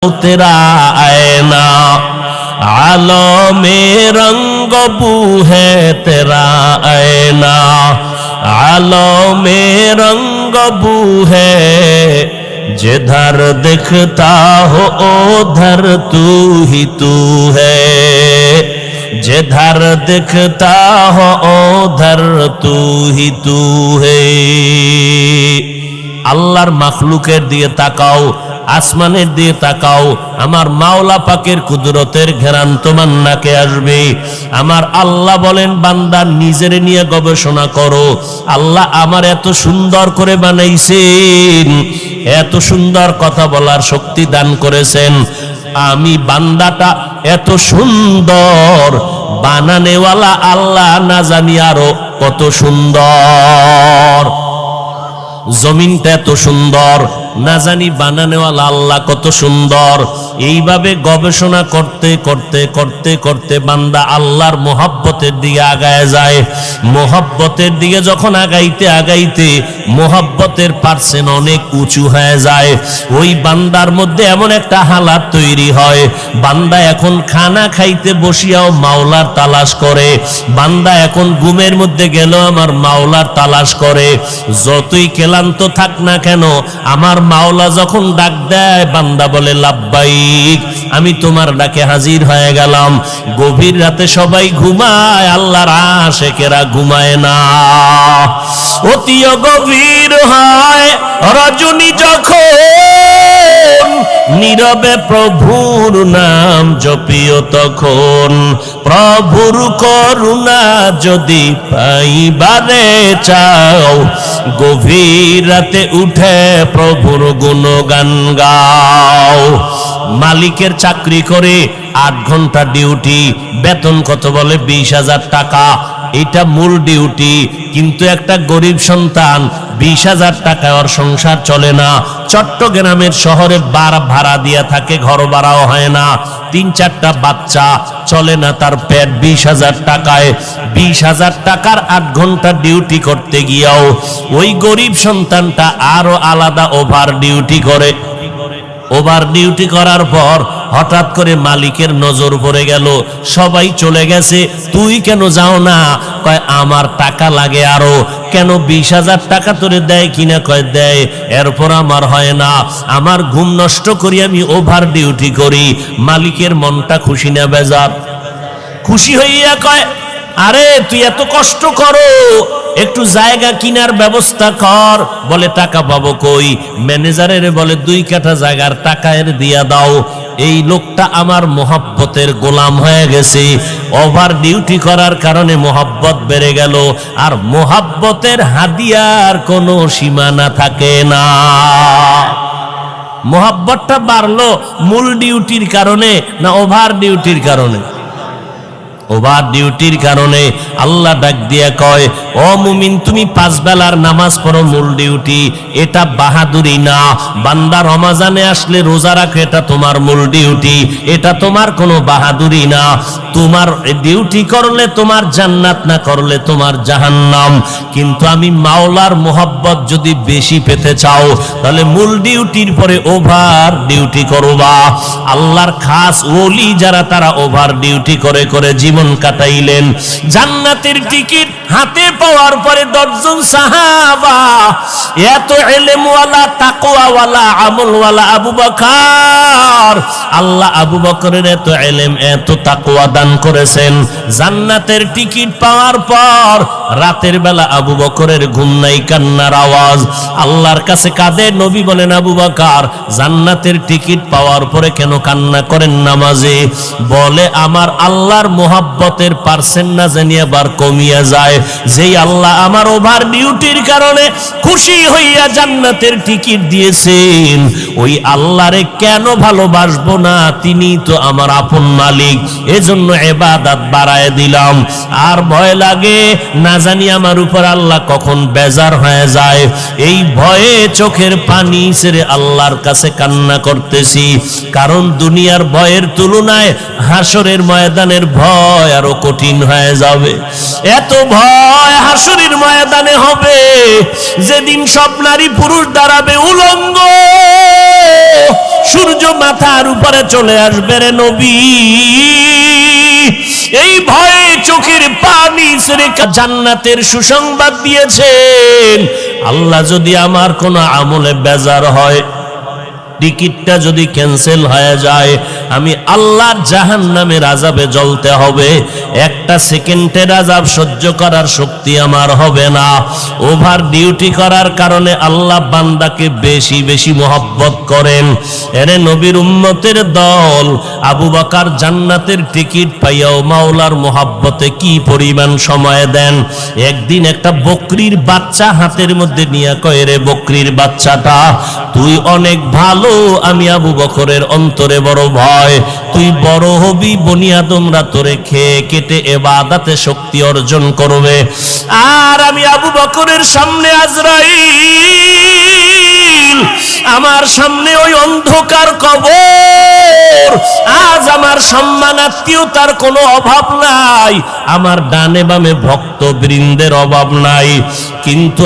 तेरा आईना आलो में रंग बू है तेरा आईना आलो में रंग बू है जिधर दिखता हो उधर तू ही तू है जिधर दिखता हो उधर तू ही तू है। আল্লাহর মাখলুকের দিয়ে তাকাও, আসমানের দিয়ে তাকাও, আমার মাওলা পাকের কুদরতের ঘেরান তোমার নাকে আসবে। আমার আল্লাহ বলেন বান্দা নিজের নিয়ে গবেষণা করো, আল্লাহ আমার এত সুন্দর করে বানাইছেন, এত সুন্দর কথা বলার শক্তি দান করেছেন, আমি বান্দাটা এত সুন্দর বানানেওয়ালা আল্লাহ না জানি আরো কত সুন্দর, জমিনটা এত সুন্দর না জানি বানানেওয়ালা আল্লাহ কত সুন্দর। এইভাবে গবেষণা করতে করতে করতে করতে বান্দা আল্লাহর মোহাব্বতের দিকে আগায় যায়। মোহাব্বতের দিকে যখন আগাইতে আগাইতে মোহাব্বতের পার্সেন্ট অনেক উঁচু হয়ে যায়। ওই বান্দার মধ্যে এমন একটা হালাত তৈরি হয়, বান্দা এখন খানা খাইতে বসিয়াও মাওলার তালাশ করে, বান্দা এখন ঘুমের মধ্যে গেল আমার মাওলার তালাশ করে। যতই ক্লান্ত থাক না কেন আমার মাওলা যখন ডাক দেয় বান্দা বলে লাব্বাইক, আমি তোমার ডাকে হাজির হয়ে গেলাম। গভীর রাতে সবাই ঘুমায়, আল্লাহর আশিকেরা ঘুমায় না। অতি গভীর হয় রজনী যখন নীরবে প্রভুর নাম জপিও তখন, প্রভুর করুণা যদি পাইবারে চাও গভীর রাতে উঠে প্রভুর গুণগান গাও। মালিকের চাকরি করে 8 ঘন্টা ডিউটি, বেতন কত বলে 20,000 টাকা, এটা মূল ডিউটি। কিন্তু একটা গরিব সন্তান 20,000 টাকায় ওর সংসার চলে না। চট্টগ্রামের শহরে ভাড়া দিয়া থাকে, ঘর ভাড়াও হয় না, 3-4টা বাচ্চা, চলে না তার পেট 20,000 টাকায়। 20,000 টাকার 8 ঘন্টা ডিউটি করতে গিয়াও ওই গরিব সন্তানটা আরো আলাদা ওভার ডিউটি করে। ওভার ডিউটি করার পর হঠাৎ করে মালিকের নজর পড়ে গেল, সবাই চলে গেছে, তুই কেন যাও না? কয় আমার টাকা লাগে আরো। কেন 20,000 টাকা তোরে দেয় কিনা? কয় দেয়, এরপর আমার হয় না, আমার ঘুম নষ্ট করি আমি ওভার ডিউটি করি। মালিকের মনটা খুশি না বেজার? খুশি হইয়া কয় আরে তুই এত কষ্ট করো, একটু জায়গা কিনার ব্যবস্থা কর। বলে টাকা পাবো কই? ম্যানেজারের বলে 2 কাঠা জায়গার টাকা এর দিয়া দাও। এই লোকটা আমার মোহাব্বতের গোলাম হয়ে গেছে, ওভার ডিউটি করার কারণে মোহাব্বত বেড়ে গেল। আর মোহাব্বতের হাদিয়ার কোনো সীমানা থাকে না। মোহাব্বতটা বাড়লো মূল ডিউটির কারণে না ওভার ডিউটির কারণে? ওভার ডিউটির কারণে। আল্লাহ ডাক দিয়া কয়, ও মুমিন তুমি 5 বেলার নামাজ পড়ো, মূল ডিউটি, এটা বাহাদুরি না। বান্দা রমাজানে আসলে রোজা রাখে, এটা তোমার মূল ডিউটি, এটা তোমার কোনো বাহাদুরি না। তোমার ডিউটি করলে তোমার জান্নাত, না করলে তোমার জাহান্নাম। কিন্তু আমি মাওলার মোহাব্বত যদি বেশি পেতে চাও তাহলে মূল ডিউটির পরে ওভার ডিউটি করবা। আল্লাহর খাস ওলি যারা তারা ওভার ডিউটি করে করে জীবন কাটাইলেন। জান্নাতের টিকিট হাতে পাওয়ার পরে 10 জন সাহাবা, এত ইলমওয়ালা তাকওয়াওয়ালা আমলওয়ালা আবু বকর, আল্লাহ আবু বকরের এত ইলম এত তাকওয়া দান করেছেন। জান্নাতের টিকিট পাওয়ার পর রাতের বেলা আবু বকরের ঘুম নাই, কান্নার আওয়াজ। আল্লাহর কাছে কাঁদে, নবী বলেন আবু বকর জান্নাতের টিকিট পাওয়ার পরে কেন কান্না করেন নামাজে? বলে আমার আল্লাহর মোহাব্বতের পার্সেন্ট না জানি আবার কমিয়া যায়। যেই আল্লাহ আমার ওভার ডিউটির কারণে খুশি হইয়া জান্নাতের টিকিট দিয়েছেন, ওই আল্লাহরে কেন ভালোবাসবো না? তিনি তো আমার আপন মালিক, এজন্য ইবাদত বাড়ায় দিলাম। আর ভয় লাগে না জানি আমার উপর আল্লাহ কখন বেজার হয়ে যায়, এই ভয়ে চোখের পানি ছেড়ে আল্লাহর কাছে কান্না করতেছি। কারণ দুনিয়ার ভয়ের তুলনায় হাসরের ময়দানের ভয় আরো কঠিন হয়ে যাবে। এত ভয় হাসরের ময়দানে হবে যেদিন সব নারী পুরুষ দাঁড়াবে উলঙ্গ। সূর্য মাথার উপরে চলে আসবে রে নবী। এই ভয়ে চোখের পানি ছেড়ে জান্নাতের সুসংবাদ দিয়েছেন। আল্লাহ যদি আমার কোনো আমলে বেজার হয়, টিকিটটা যদি ক্যান্সেল হয়ে যায়, আমি আল্লাহর জাহান্নামের আযাবে জ্বলতে হবে। একটা সেকেন্ডের আযাব সহ্য করার শক্তি আমার হবে না। ওভার ডিউটি করার কারণে আল্লাহ বান্দাকে বেশি বেশি মহব্বত করেন। এরে নবীর উম্মতের দল, আবু বকর জান্নাতের টিকিট পাইয়াও মাওলার মহব্বতে কি পরিমাণ সময় দেন। একদিন একটা বকরির বাচ্চা হাতের মধ্যে নিয়ে কয়, রে বকরির বাচ্চাটা, তুই অনেক ভালো, আমি আবু বকরের অন্তরে বড় ভয়। তুই বড় হবি, বনি আদমরা তোরে খেয়ে কেটে ইবাদতে শক্তি অর্জন করবে, আর আমি আবু বকরের সামনে আজরাইল, আমার সামনে ওই অন্ধকার কবর। আজ আমার সম্মানাত্মীয়তার কোনো অভাব নাই, আমার ডানে বামে ভক্তবৃন্দের অভাব নাই, কিন্তু